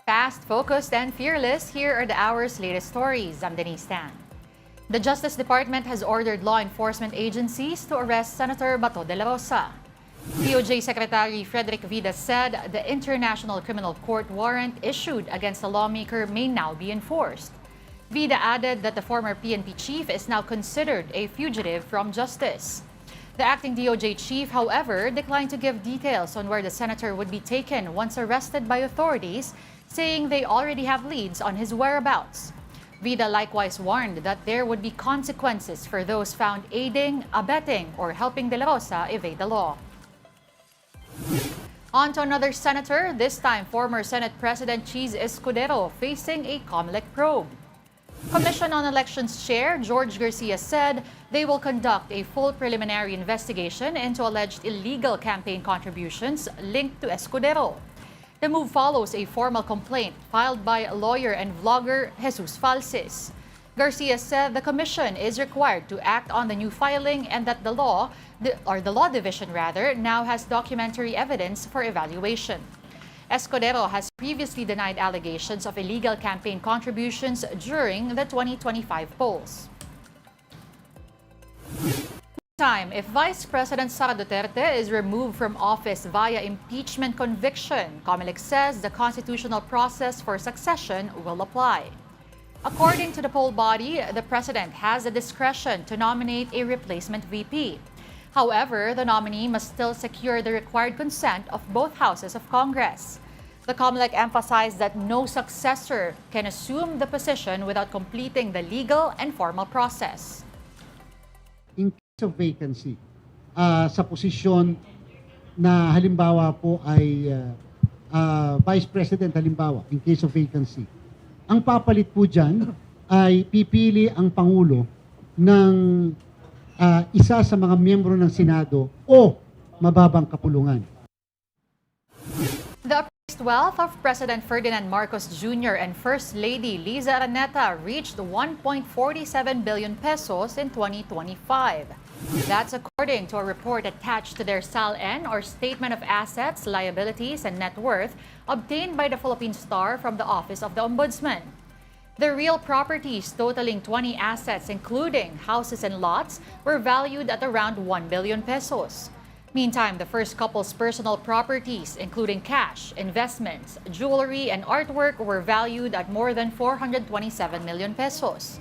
Fast, focused, and fearless, here are the hour's latest stories. I'm Denise Tan. The Justice Department has ordered law enforcement agencies to arrest Senator Bato de la Rosa. DOJ Secretary Frederick Vida said the International Criminal Court warrant issued against the lawmaker may now be enforced. Vida added that the former PNP chief is now considered a fugitive from justice. The acting DOJ chief, however, declined to give details on where the senator would be taken once arrested by authorities, saying they already have leads on his whereabouts. Vida likewise warned that there would be consequences for those found aiding, abetting, or helping De La Rosa evade the law. On to another senator, this time former Senate President Cheese Escudero facing a COMELEC probe. Commission on Elections Chair George Garcia said they will conduct a full preliminary investigation into alleged illegal campaign contributions linked to Escudero. The move follows a formal complaint filed by lawyer and vlogger Jesus Falsis. Garcia said the commission is required to act on the new filing and that the law division now has documentary evidence for evaluation. Escudero has previously denied allegations of illegal campaign contributions during the 2025 polls. Meantime, if Vice President Sara Duterte is removed from office via impeachment conviction, COMELEC says the constitutional process for succession will apply. According to the poll body, the president has the discretion to nominate a replacement VP. However, the nominee must still secure the required consent of both houses of Congress. The COMELEC emphasized that no successor can assume the position without completing the legal and formal process. In case of vacancy, sa posisyon na halimbawa po ay Vice President halimbawa, in case of vacancy, ang papalit po dyan ay pipili ang Pangulo ng isa sa mga miyembro ng Senado o mababang kapulungan. The appraised wealth of President Ferdinand Marcos Jr. and First Lady Liza Araneta reached 1.47 billion pesos in 2025. That's according to a report attached to their SALN or Statement of Assets, Liabilities, and Net Worth obtained by the Philippine Star from the Office of the Ombudsman. The real properties totaling 20 assets, including houses and lots, were valued at around 1 billion pesos. Meantime, the first couple's personal properties, including cash, investments, jewelry, and artwork, were valued at more than 427 million pesos.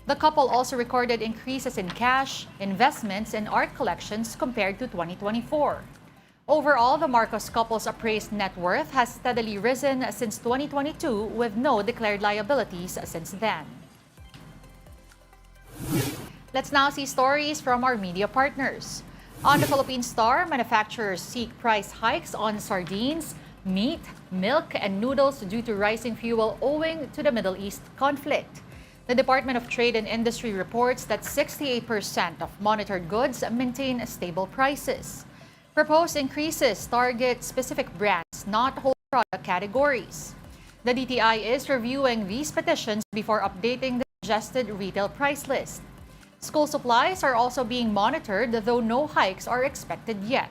The couple also recorded increases in cash, investments, and art collections compared to 2024. Overall, the Marcos couple's appraised net worth has steadily risen since 2022 with no declared liabilities since then. Let's now see stories from our media partners. On the Philippine Star, manufacturers seek price hikes on sardines, meat, milk, and noodles due to rising fuel owing to the Middle East conflict. The Department of Trade and Industry reports that 68% of monitored goods maintain stable prices. Proposed increases target specific brands, not whole product categories. The DTI is reviewing these petitions before updating the suggested retail price list. School supplies are also being monitored, though no hikes are expected yet.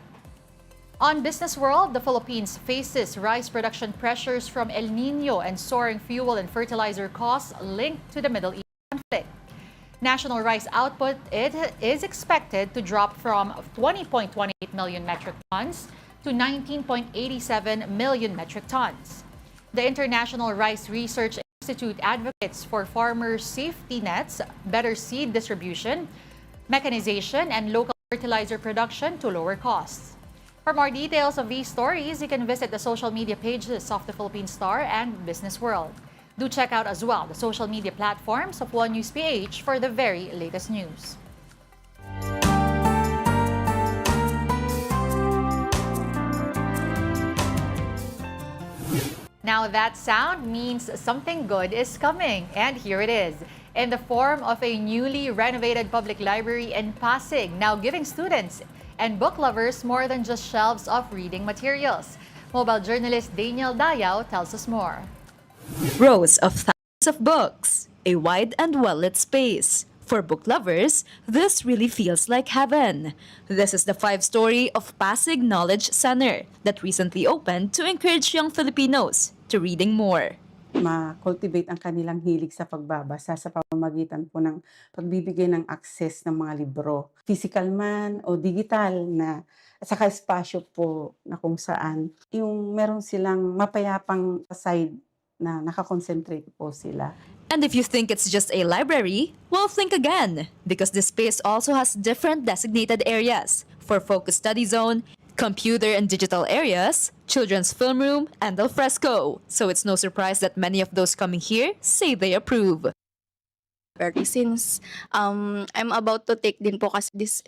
On Business World, the Philippines faces rice production pressures from El Nino and soaring fuel and fertilizer costs linked to the Middle East conflict. National rice output is expected to drop from 20.28 million metric tons to 19.87 million metric tons. The International Rice Research Institute advocates for farmers' safety nets, better seed distribution, mechanization, and local fertilizer production to lower costs. For more details of these stories, you can visit the social media pages of the Philippine Star and Business World. Do check out as well the social media platforms of One News PH for the very latest news. Now that sound means something good is coming, and here it is, in the form of a newly renovated public library in Pasig, now giving students and book lovers more than just shelves of reading materials. Mobile journalist Daniel Dayao tells us more. Rows of thousands of books, a wide and well-lit space. For book lovers, this really feels like heaven. This is the 5-story of Pasig Knowledge Center that recently opened to encourage young Filipinos to reading more. ma-cultivate ang kanilang hilig sa pagbabasa sa pamamagitan po ng pagbibigay ng access ng mga libro. Physical man o digital na at saka espasyo po na kung saan yung meron silang mapayapang side na nakakonsentrate po sila. And if you think it's just a library, well, think again, because this space also has different designated areas for focus study zone, computer and digital areas, children's film room, and al fresco. So it's no surprise that many of those coming here say they approve. Since I'm about to take din po kasi this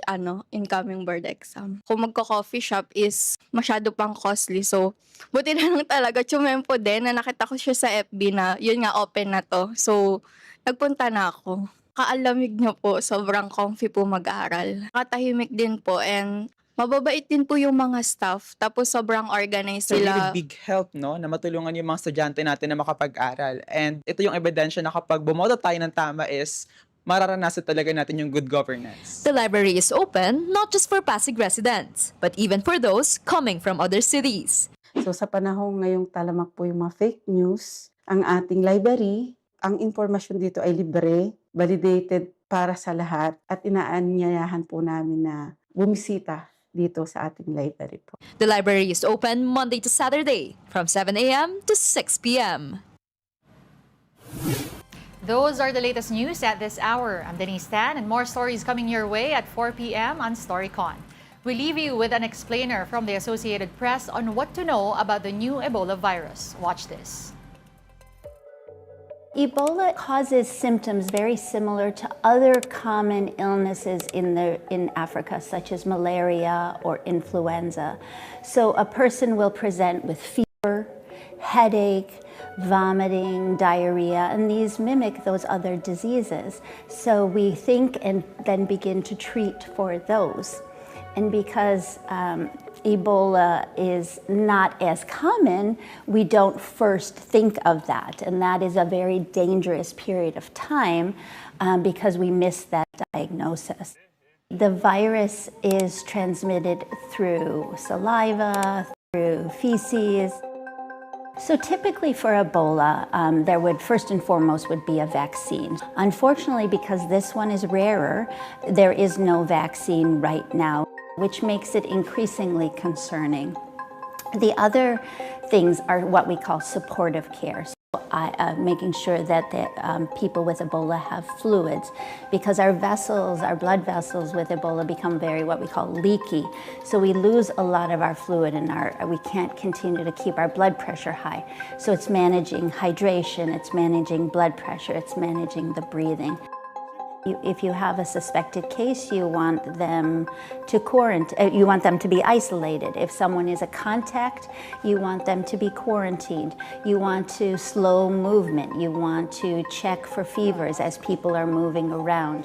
incoming board exam. Kung magko-coffee shop is masyado pang costly. So, buti na lang talaga tsumempo din na nakita ko siya sa FB na yun nga open na to. So, nagpunta na ako. Kaalamig niyo po, sobrang comfy po mag-aral. Katahimik din po and mababait din po yung mga staff. Tapos sobrang organized It's a sila. really big help, no? Na matulungan yung mga estudyante natin na makapag-aral. And ito yung ebidensya na kapag bumoto tayo ng tama is mararanasan talaga natin yung good governance. The library is open not just for Pasig residents, but even for those coming from other cities. So sa panahon ngayong talamak po yung mga fake news, ang ating library, ang impormasyon dito ay libre, validated para sa lahat at inaanyayahan po namin na bumisita dito sa ating library po. The library is open Monday to Saturday from 7 a.m. to 6 p.m. Those are the latest news at this hour. I'm Denise Tan, and more stories coming your way at 4 p.m. on StoryCon. We leave you with an explainer from the Associated Press on what to know about the new Ebola virus. Watch this. Ebola causes symptoms very similar to other common illnesses in Africa, such as malaria or influenza. So a person will present with fever, headache, vomiting, diarrhea, and these mimic those other diseases. So we think and then begin to treat for those. And because Ebola is not as common, we don't first think of that. And that is a very dangerous period of time because we miss that diagnosis. The virus is transmitted through saliva, through feces. So typically for Ebola, there would first and foremost would be a vaccine. Unfortunately, because this one is rarer, there is no vaccine right now, which makes it increasingly concerning. The other things are what we call supportive care. So making sure that the people with Ebola have fluids, because our vessels, our blood vessels with Ebola become very what we call leaky. So we lose a lot of our fluid and we can't continue to keep our blood pressure high. So it's managing hydration, it's managing blood pressure, it's managing the breathing. If you have a suspected case, you want them to quarantine. You want them to be isolated. If someone is a contact, you want them to be quarantined. You want to slow movement. You want to check for fevers as people are moving around.